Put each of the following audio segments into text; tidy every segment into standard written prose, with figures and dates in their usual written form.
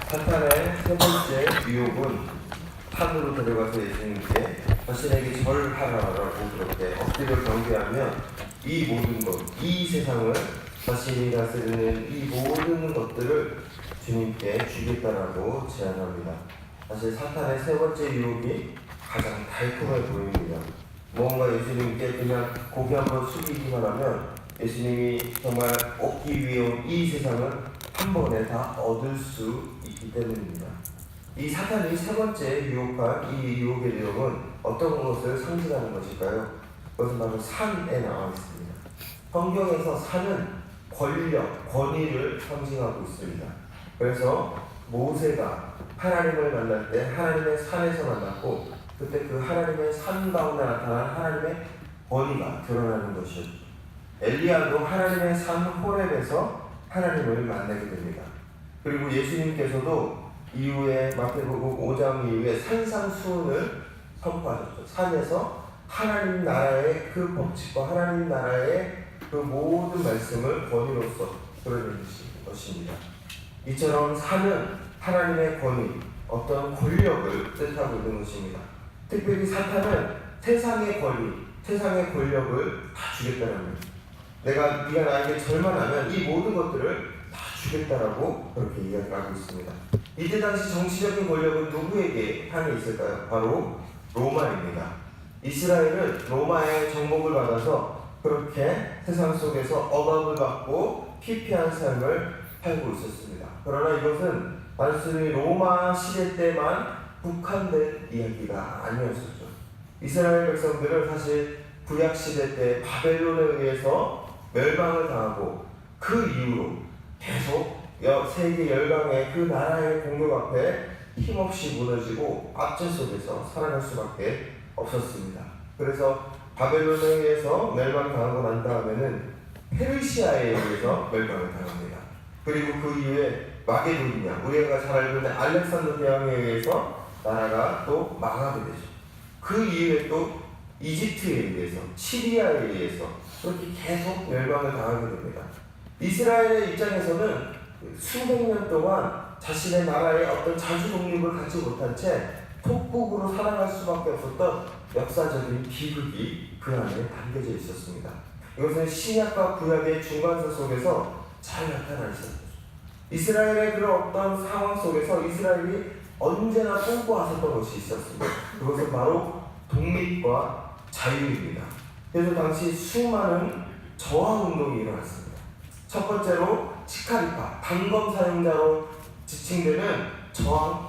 사탄의 세 번째 유혹은 산으로 데려가서 예수님께 자신에게 절하라고 그렇게 엎드려 경배하면 이 모든 것, 이 세상을 자신이 다스리는 이 모든 것들을 주님께 주겠다라고 제안합니다. 사실 사탄의 세 번째 유혹이 가장 달콤해 보입니다. 뭔가 예수님께 그냥 고개 한번 숙이기만 하면 예수님이 정말 얻기 위해 온 이 세상을 한 번에 다 얻을 수 있기 때문입니다. 이 사탄이 세 번째 유혹한 이 유혹의 내용은 어떤 것을 상징하는 것일까요? 그것은 바로 산에 나와 있습니다. 성경에서 산은 권력, 권위를 상징하고 있습니다. 그래서 모세가 하나님을 만날 때 하나님의 산에서 만났고 그때 그 하나님의 산 가운데 나타난 하나님의 권위가 드러나는 것이었죠. 엘리야도 하나님의 산 호렙에서 하나님을 만나게 됩니다. 그리고 예수님께서도 이후에 마태복음 5장 이후에 산상수훈을 선포하셨죠. 산에서 하나님 나라의 그 법칙과 하나님 나라의 그 모든 말씀을 권위로서 드러내는 것입니다. 이처럼 산은 하나님의 권위, 어떤 권력을 뜻하고 있는 것입니다. 특별히 사탄은 세상의 권위, 세상의 권력을 다 주겠다는 겁니다. 네가 나에게 절만하면 이 모든 것들을 다 주겠다라고 그렇게 이야기하고 있습니다. 이때 당시 정치적인 권력은 누구에게 향해 있을까요? 바로 로마입니다. 이스라엘은 로마의 정복을 받아서 그렇게 세상 속에서 억압을 받고 피폐한 삶을 살고 있었습니다. 그러나 이것은 단순히 로마 시대 때만 국한된 이야기가 아니었었죠. 이스라엘 백성들은 사실 구약 시대 때 바벨론에 의해서 멸망을 당하고 그 이후로 계속 세계 열강의 그 나라의 공격 앞에 힘없이 무너지고 압제 속에서 살아갈 수밖에 없었습니다. 그래서 바벨론에 의해서 멸망당하고 난 다음에는 페르시아에 의해서 멸망을 당합니다. 그리고 그 이후에 마게도니아, 우리가 잘 알고 있는 알렉산더 대왕에 의해서 나라가 또 망하게 되죠. 그 이후에 또 이집트에 의해서, 시리아에 의해서 그렇게 계속 멸망을 당하게 됩니다. 이스라엘의 입장에서는 수백 년 동안 자신의 나라의 어떤 자주 독립을 갖지 못한 채 속국으로 살아갈 수밖에 없었던 역사적인 비극이 그 안에 담겨져 있었습니다. 이것은 신약과 구약의 중간서 속에서 잘 나타나 있었죠. 이스라엘의 그런 어떤 상황 속에서 이스라엘이 언제나 꿈꿔왔었던 것이 있었습니다. 그것은 바로 독립과 자유입니다. 그래서 당시 수많은 저항운동이 일어났습니다. 첫 번째로 치카리파, 단검 사용자로 지칭되는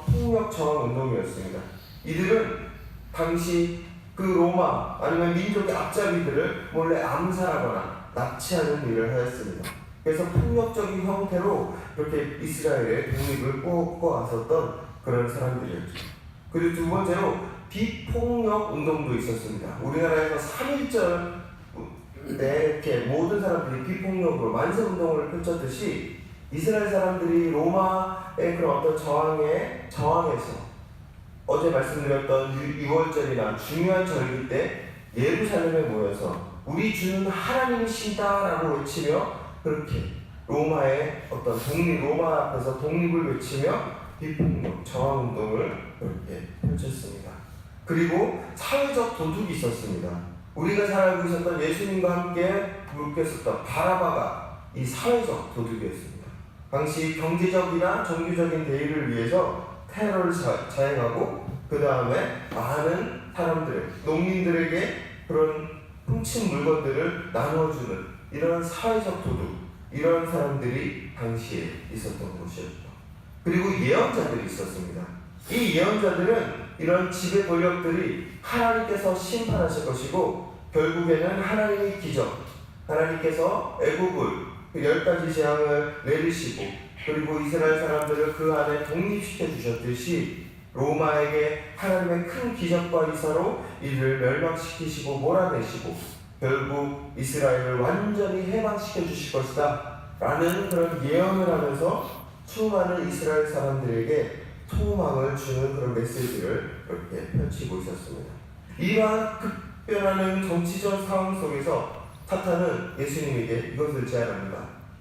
폭력 저항운동이었습니다. 이들은 당시 그 로마 아니면 민족의 앞잡이들을 몰래 암살하거나 납치하는 일을 하였습니다. 그래서 폭력적인 형태로 이렇게 이스라엘의 독립을 꾸어왔었던 그런 사람들이었죠. 그리고 두 번째로 비폭력 운동도 있었습니다. 우리나라에서 3.1절 때 이렇게 모든 사람들이 비폭력으로 만세운동을 펼쳤듯이 이스라엘 사람들이 로마의 그런 어떤 저항에서 어제 말씀드렸던 6월절이나 중요한 절기 때 예루살렘에 모여서 우리 주는 하나님이시다라고 외치며 그렇게 로마의 어떤 로마 앞에서 독립을 외치며 비폭력 저항운동을 그렇게 펼쳤습니다. 그리고 사회적 도둑이 있었습니다. 우리가 잘 알고 있었던 예수님과 함께 묶였었던 바라바가 이 사회적 도둑이었습니다. 당시 경제적이나 종교적인 대의를 위해서 테러를 자행하고 그 다음에 많은 사람들, 농민들에게 그런 훔친 물건들을 나눠주는 이런 사회적 도둑, 이런 사람들이 당시에 있었던 것이었죠. 그리고 예언자들이 있었습니다. 이 예언자들은 이런 지배 권력들이 하나님께서 심판하실 것이고 결국에는 하나님의 기적, 하나님께서 애국을 그 10가지 재앙을 내리시고 그리고 이스라엘 사람들을 그 안에 독립시켜 주셨듯이 로마에게 하나님의 큰 기적과 이사로 이를 멸망시키시고 몰아내시고 결국 이스라엘을 완전히 해방시켜 주실 것이다 라는 그런 예언을 하면서 수많은 이스라엘 사람들에게 소망을 주는 그런 메시지를 그렇게 펼치고 있었습니다. 이러한 급변하는 정치적 상황 속에서 사탄은 예수님에게 이것을 제안합니다.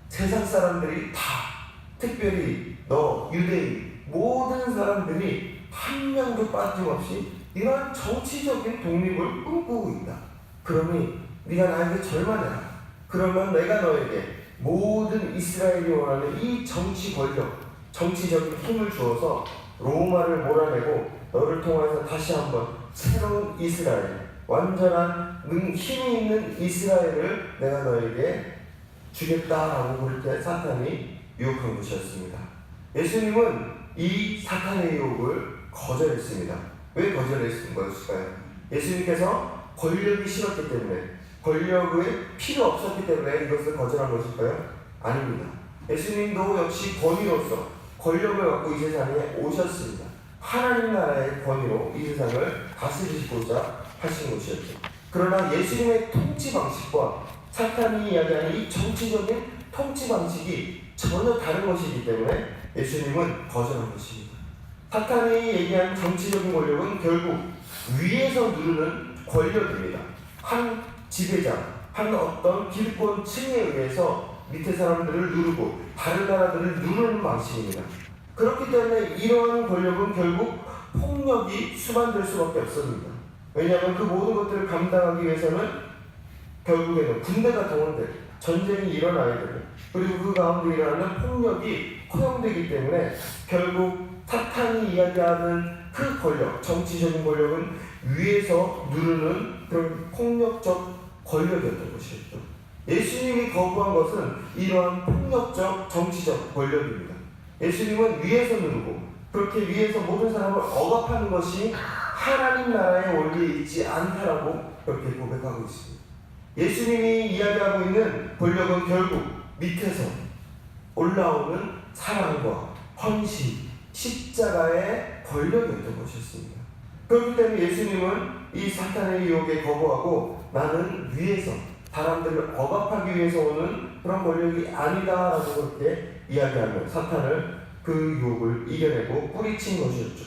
세상 사람들이 다 특별히 너, 유대인, 모든 사람들이 한 명도 빠짐없이 이러한 정치적인 독립을 꿈꾸고 있다. 그러니 네가 나에게 절만해라. 그러면 내가 너에게 모든 이스라엘이 원하는 이 정치 권력, 정치적인 힘을 주어서 로마를 몰아내고 너를 통해서 다시 한번 새로운 이스라엘, 완전한 힘이 있는 이스라엘을 내가 너에게 주겠다라고 그렇게 사탄이 유혹한 것이었습니다. 예수님은 이 사탄의 유혹을 거절했습니다. 왜 거절했을 것일까요? 예수님께서 권력이 싫었기 때문에, 권력의 필요 없었기 때문에 이것을 거절한 것일까요? 아닙니다. 예수님도 역시 권위로서 권력을 갖고 이 세상에 오셨습니다. 하나님 나라의 권위로 이 세상을 다스리시고자 하신 것이었죠. 그러나 예수님의 통치 방식과 사탄이 이야기하는 이 정치적인 통치 방식이 전혀 다른 것이기 때문에 예수님은 거절한 것입니다. 사탄이 얘기한 정치적인 권력은 결국 위에서 누르는 권력입니다. 한 지배자, 한 어떤 기득권층에 의해서 밑에 사람들을 누르고 다른 나라들을 누르는 방식입니다. 그렇기 때문에 이러한 권력은 결국 폭력이 수반될 수밖에 없습니다. 왜냐하면 그 모든 것들을 감당하기 위해서는 결국에는 군대가 동원되고 전쟁이 일어나야 되고 그리고 그 가운데 일어나는 폭력이 허용되기 때문에 결국 사탄이 이야기하는 그 권력, 정치적인 권력은 위에서 누르는 그런 폭력적 권력이었던 것이었죠. 예수님이 거부한 것은 이러한 폭력적 정치적 권력입니다. 예수님은 위에서 누르고 그렇게 위에서 모든 사람을 억압하는 것이 하나님 나라의 원리에 있지 않다라고 그렇게 고백하고 있습니다. 예수님이 이야기하고 있는 권력은 결국 밑에서 올라오는 사랑과 헌신, 십자가의 권력이었던 것이었습니다. 그렇기 때문에 예수님은 이 사탄의 유혹에 거부하고 나는 위에서 사람들을 억압하기 위해서 오는 그런 권력이 아니다라고 그렇게 이야기하며 사탄을 그 유혹을 이겨내고 뿌리친 것이었죠.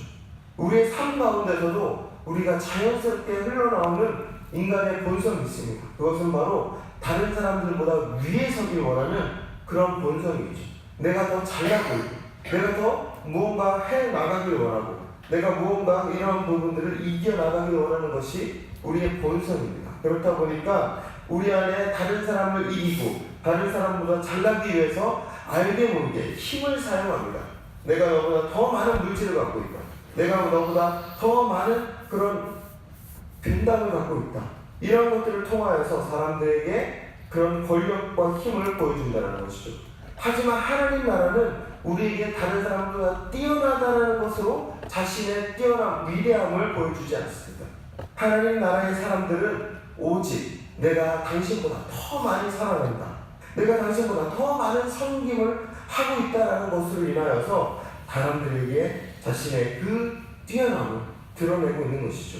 우리의 삶 가운데서도 우리가 자연스럽게 흘러나오는 인간의 본성이 있습니다. 그것은 바로 다른 사람들보다 위에 서길 원하는 그런 본성이죠. 내가 더 잘나고 있고 내가 더 무언가 해나가길 원하고 내가 무언가 이런 부분들을 이겨나가길 원하는 것이 우리의 본성입니다. 그렇다 보니까 우리 안에 다른 사람을 이기고 다른 사람보다 잘나기 위해서 알게 모르게 힘을 사용합니다. 내가 너보다 더 많은 물질을 갖고 있다. 내가 너보다 더 많은 그런 분담을 갖고 있다. 이런 것들을 통하여서 사람들에게 그런 권력과 힘을 보여준다는 것이죠. 하지만 하나님 나라는 우리에게 다른 사람보다 뛰어나다는 것으로 자신의 뛰어난 위대함을 보여주지 않습니다. 하나님 나라의 사람들은 오직 내가 당신보다 더 많이 살아낸다. 내가 당신보다 더 많은 섬김을 하고 있다는 것으로 인하여서 사람들에게 자신의 그 뛰어남을 드러내고 있는 것이죠.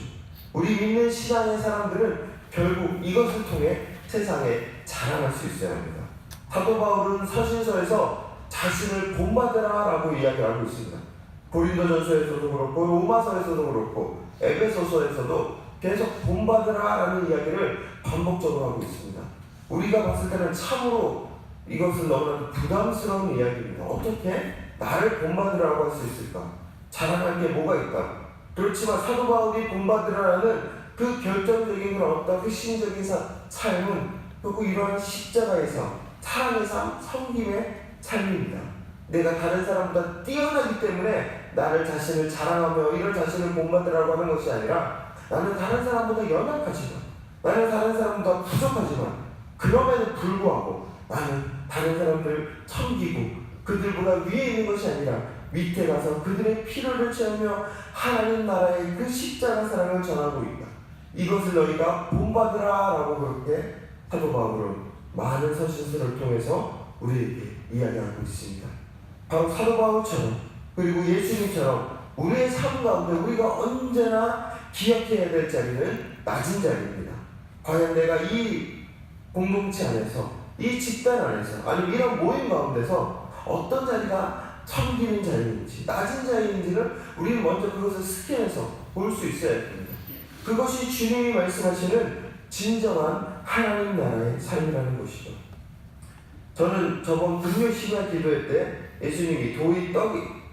우리 믿는 신앙의 사람들은 결국 이것을 통해 세상에 자랑할 수 있어야 합니다. 사도 바울은 서신서에서 자신을 본받으라라고 이야기하고 있습니다. 고린도전서에서도 그렇고 로마서에서도 그렇고 에베소서에서도 계속 본받으라라는 이야기를 반복적으로 하고 있습니다. 우리가 봤을 때는 참으로 이것은 너무나 부담스러운 이야기입니다. 어떻게 나를 본받으라고 할 수 있을까? 자랑할 게 뭐가 있다. 그렇지만 사도 바울이 본받으라는 그 결정적인 그런 어떤 핵심적인 삶은 결국 이러한 십자가의 삶, 사랑의 삶, 섬김의 삶입니다. 내가 다른 사람보다 뛰어나기 때문에 나를 자신을 자랑하며 이런 자신을 본받으라고 하는 것이 아니라 나는 다른 사람보다 연약하지만 나는 다른 사람보다 부족하지만 그럼에도 불구하고 나는 다른 사람들을 섬기고 그들보다 위에 있는 것이 아니라 밑에 가서 그들의 피로를 채우며 하나님 나라의 그 십자가 사랑을 전하고 있다. 이것을 너희가 본받으라 라고 그렇게 사도 바울은 많은 서신서를 통해서 우리에게 이야기하고 있습니다. 바로 사도 바울처럼 그리고 예수님처럼 우리의 삶 가운데 우리가 언제나 기억해야 될 자리는 낮은 자리입니다. 과연 내가 이 공동체 안에서 이 집단 안에서 아니면 이런 모임 가운데서 어떤 자리가 섬기는 자리인지 낮은 자리인지를 우리는 먼저 그것을 스캔해서 볼 수 있어야 됩니다. 그것이 주님이 말씀하시는 진정한 하나님 나라의 삶이라는 것이죠. 저는 저번 금요 시간 기도회 때 예수님이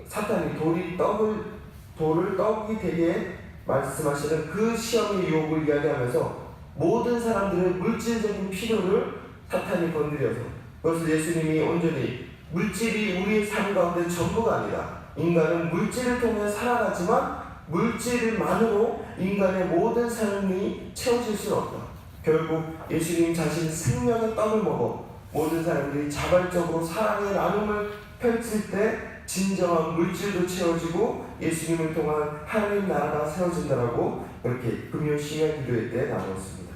사탄이 돌을 떡이 되게 말씀하시는 그 시험의 유혹을 이야기하면서 모든 사람들의 물질적인 필요를 사탄이 건드려서 그것을 예수님이 온전히 물질이 우리의 삶 가운데 전부가 아니라 인간은 물질을 통해 살아가지만 물질만으로 인간의 모든 삶이 채워질 수는 없다. 결국 예수님 자신이 생명의 떡을 먹어 모든 사람들이 자발적으로 사랑의 나눔을 펼칠 때 진정한 물질도 채워지고 예수님을 통한 하나님 나라가 세워진다라고 그렇게 금요 심야 기도회 때 나눴습니다.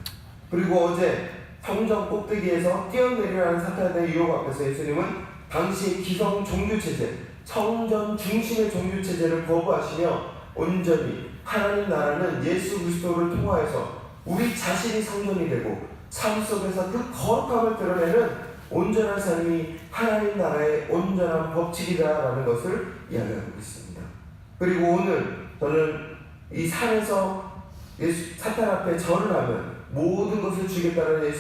그리고 어제 성전 꼭대기에서 뛰어내리라는 사탄의 유혹 앞에서 예수님은 당시의 기성 종교체제, 성전 중심의 종교체제를 거부하시며 온전히 하나님 나라는 예수 그리스도를 통하여서 우리 자신이 성전이 되고 삶 속에서 그 거룩함을 드러내는 온전한 삶이 하나님 나라의 온전한 법칙이다라는 것을 이야기하고 있습니다. 그리고 오늘 저는 이 산에서 사탄 앞에 절을 하면 모든 것을 주겠다는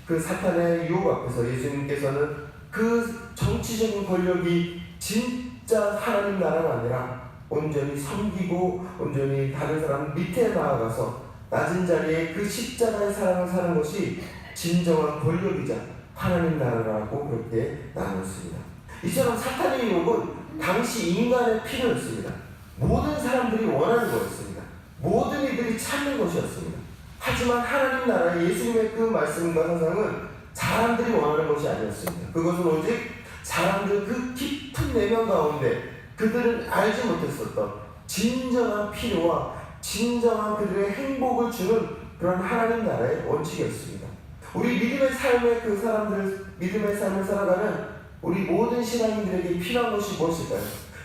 그 사탄의 유혹 앞에서 예수님께서는 그 정치적인 권력이 진짜 하나님 나라가 아니라 온전히 섬기고 온전히 다른 사람 밑에 나아가서 낮은 자리에 그 십자가의 사랑을 사는 것이 진정한 권력이자 하나님 나라라고 그렇게 나눴습니다. 이처럼 사탄의 유혹은 당시 인간의 필요였습니다. 모든 사람들이 원하는 거였습니다. 모든 이들이 찾는 것이었습니다. 하지만 하나님 나라의 예수님의 그 말씀과 사상은 사람들이 원하는 것이 아니었습니다. 그것은 오직 사람들 그 깊은 내면 가운데 그들은 알지 못했었던 진정한 필요와 진정한 그들의 행복을 주는 그런 하나님 나라의 원칙이었습니다. 우리 믿음의 삶의 그 사람들, 믿음의 삶을 살아가는 우리 모든 신앙인들에게 필요한 것이 무엇일까요?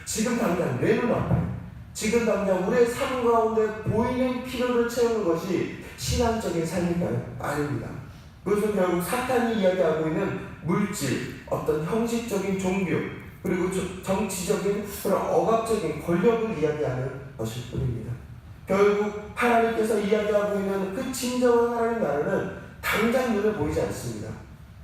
지금 당장 내 눈앞에, 지금 당장 우리의 삶 가운데 보이는 필요를 채우는 것이 신앙적인 삶일까요? 아닙니다. 그것은 결국 사탄이 이야기하고 있는 물질, 어떤 형식적인 종교, 그리고 정치적인 그런 억압적인 권력을 이야기하는 것일 뿐입니다. 결국 하나님께서 이야기하고 있는 그 진정한 하나님 나라는 당장 눈에 보이지 않습니다.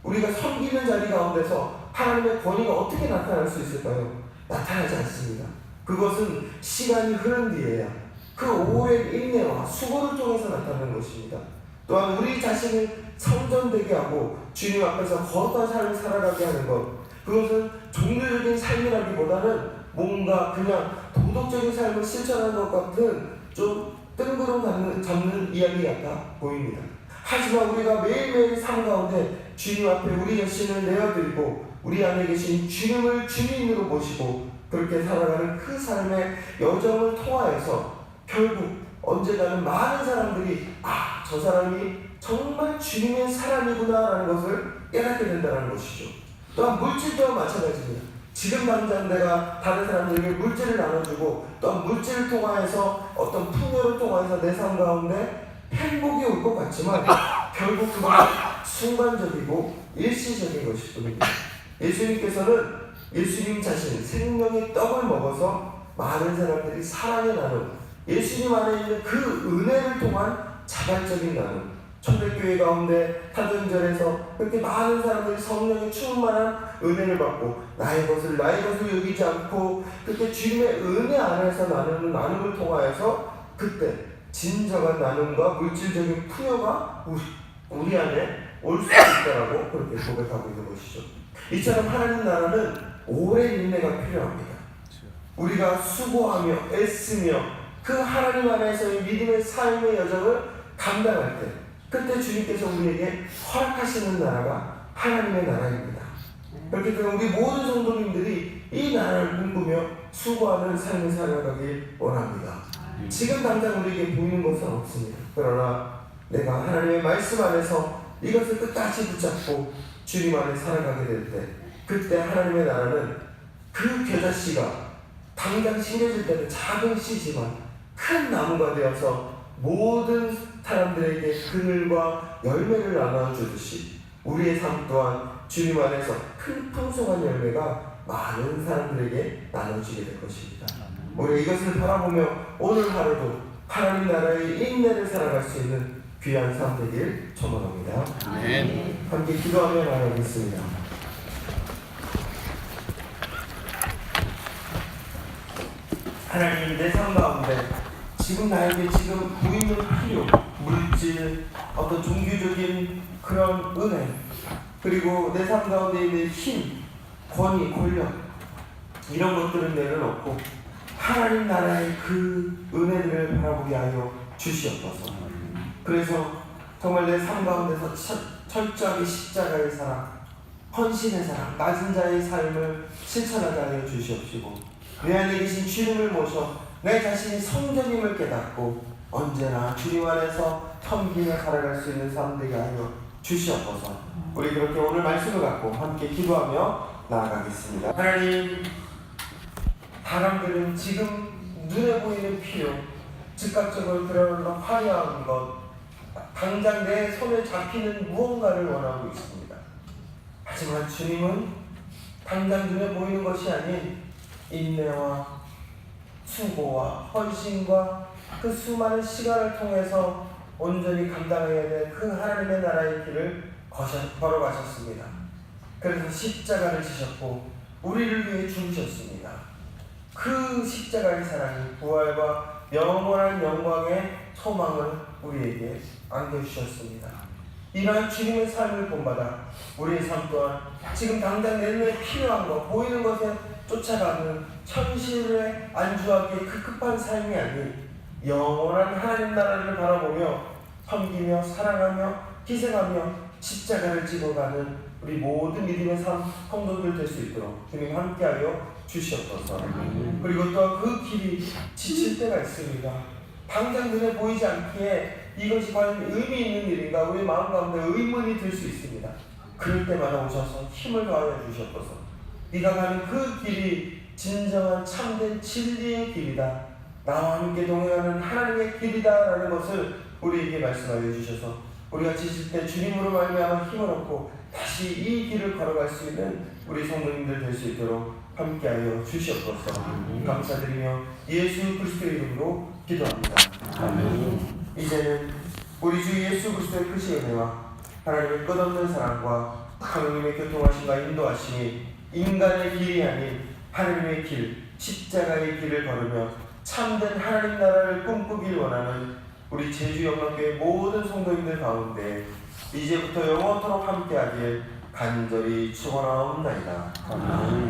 우리가 섬기는 자리 가운데서 하나님의 권위가 어떻게 나타날 수 있을까요? 나타나지 않습니다. 그것은 시간이 흐른 뒤에야 그 오랜 인내와 수고를 통해서 나타나는 것입니다. 또한 우리 자신을 성전되게 하고 주님 앞에서 거룩한 삶을 살아가게 하는 것, 그것은 종교적인 삶이라기보다는 뭔가 그냥 도덕적인 삶을 실천하는 것 같은 좀 뜬구름 잡는 이야기 같아 보입니다. 하지만 우리가 매일매일 삶 가운데 주님 앞에 우리 자신을 내어드리고 우리 안에 계신 주님을 주님으로 모시고 그렇게 살아가는 그 삶의 여정을 통하여서 결국 언젠가는 많은 사람들이 저 사람이 정말 주님의 사람이구나 라는 것을 깨닫게 된다는 것이죠. 또한 물질 또한 마찬가지입니다. 지금 당장 내가 다른 사람들에게 물질을 나눠주고 또한 물질을 통하여서 어떤 풍요를 통하여서 내 삶 가운데 행복이 올 것 같지만 결국 그건 순간적이고 일시적인 것일 뿐입니다. 예수님께서는 예수님 자신 생명의 떡을 먹어서 많은 사람들이 사랑의 나눔, 예수님 안에 있는 그 은혜를 통한 자발적인 나눔, 초대교회 가운데 타전절에서 그렇게 많은 사람들이 성령의 충만한 은혜를 받고 나의 것을 여기지 않고 그렇게 주님의 은혜 안에서 나누는 나눔을 통하여서 그때 진정한 나눔과 물질적인 풍요가 우리 안에 올 수 있다라고 그렇게 고백하고 있는 것이죠. 이처럼 하나님 나라는 오랜 인내가 필요합니다. 우리가 수고하며 애쓰며 그 하나님 안에서의 믿음의 삶의 여정을 감당할 때 그때 주님께서 우리에게 허락하시는 나라가 하나님의 나라입니다. 그렇기 때문에 우리 모든 성도님들이 이 나라를 꿈꾸며 수고하는 삶을 살아가길 원합니다. 지금 당장 우리에게 보이는 것은 없습니다. 그러나 내가 하나님의 말씀 안에서 이것을 끝까지 붙잡고 주님 안에 살아가게 될 때 그때 하나님의 나라는 그 겨자씨가 당장 심겨질 때는 작은 씨지만 큰 나무가 되어서 모든 사람들에게 그늘과 열매를 나눠주듯이 우리의 삶 또한 주님 안에서 큰 풍성한 열매가 많은 사람들에게 나눠지게 될 것입니다. 우리 이것을 바라보며 오늘 하루도 하나님 나라의 인내를 살아갈 수 있는 귀한 삶 되길 소망합니다. 함께 기도하며 나가겠습니다. 하나님, 내 삶 가운데 지금 나에게 지금 보이는 필요, 물질, 어떤 종교적인 그런 은혜, 그리고 내 삶 가운데 있는 힘, 권위, 권력, 이런 것들을 내려놓고 하나님 나라의 그 은혜들을 바라보게 하여 주시옵소서. 그래서 정말 내 삶 가운데서 철저하게 십자가의 사랑, 헌신의 사랑, 낮은 자의 삶을 실천하게 하여 주시옵시고, 내 안에 계신 주님을 모셔 내 자신이 성전임을 깨닫고 언제나 주님 안에서 섬기며 살아갈 수 있는 삶 되게 하여 주시옵소서. 우리 그렇게 오늘 말씀을 갖고 함께 기도하며 나아가겠습니다. 하나님, 사람들은 지금 눈에 보이는 필요, 즉각적으로 드러나는 화려한 것, 당장 내 손에 잡히는 무언가를 원하고 있습니다. 하지만 주님은 당장 눈에 보이는 것이 아닌 인내와 수고와 헌신과 그 수많은 시간을 통해서 온전히 감당해야 될 그 하나님의 나라의 길을 걸어가셨습니다. 그래서 십자가를 지셨고 우리를 위해 죽으셨습니다. 그 십자가의 사랑이 부활과 영원한 영광의 소망을 우리에게 안겨주셨습니다. 이러한 주님의 삶을 본받아 우리의 삶 또한 지금 당장 내 눈에 필요한 것, 보이는 것에 쫓아가는 현실에 안주하기에 그 급한 삶이 아닌 영원한 하나님 나라를 바라보며 섬기며 사랑하며 희생하며 십자가를 지고가는 우리 모든 믿음의 성도들 될 수 있도록 주님 함께하여 주시옵소서. 그리고 또 그 길이 지칠 때가 있습니다. 당장 눈에 보이지 않기에 이것이 과연 의미 있는 일인가 우리 마음 가운데 의문이 들 수 있습니다. 그럴 때마다 오셔서 힘을 더하여 주시옵소서. 네가 가는 그 길이 진정한 참된 진리의 길이다, 나와 함께 동행하는 하나님의 길이다 라는 것을 우리에게 말씀하여 주셔서 우리가 지칠 때 주님으로 말미암아 힘을 얻고 다시 이 길을 걸어갈 수 있는 우리 성도님들 될 수 있도록 함께하여 주시옵소서. 감사드리며 예수 그리스도의 이름으로 기도합니다. 아멘. 이제는 우리 주 예수 그리스도의 크신 은혜와 하나님의 끝없는 사랑과 하나님의 교통하심과 인도하심이 인간의 길이 아닌 하나님의 길, 십자가의 길을 걸으며 참된 하나님 나라를 꿈꾸길 원하는 우리 제주영광교회 모든 성도님들 가운데 이제부터 영원토록 함께하길 간절히 축원하옵나이다. 아멘.